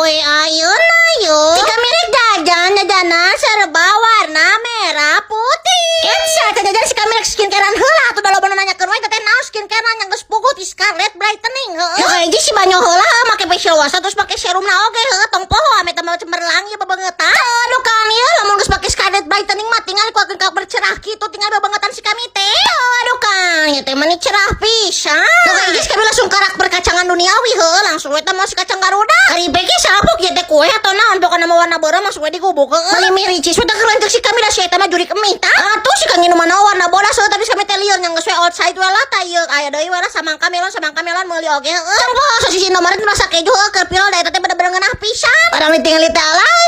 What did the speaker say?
we ayeuna yuk. Jika milik jajanan serba warna merah putih. Sa jajan si milik skincarean heula atuh da loba nanya keur we teh naon skincare nya geus puguh ti Scarlett Brightening heueuh. Ya hiji si banyo heula make facial wash terus make serumna oge heueuh tong poho ame teh cemerlang ieu babangetan. Aduh kan ieu lamun geus make Scarlett Brightening mah tinggal ku akeun ka bercerah kitu tinggal babangetan si kami teh. Aduh kan ieu teh mah cerah pisan. Tah hiji si kami langsung karak perkacangan duniawi heueuh langsung we teh mau si kacang garuda. Ari bege sabuk ieu teh kue atau naon pokona mah warna beureuh masuk we digubuk heueuh. Mali miricis we teh kelanjek si kami da si eta mah juri kemih tah. Atuh si kang minuman warna bodas heueuh tapi kami teh lieur nya geus we outside we lah tah ieu aya deui we samangka melon meuli oge heueuh. Tong poho sasisi nomor teh rasa keju heueuh keur pilol da eta teh bener-bener ngeunah pisan. Padahal ditinggal teh alah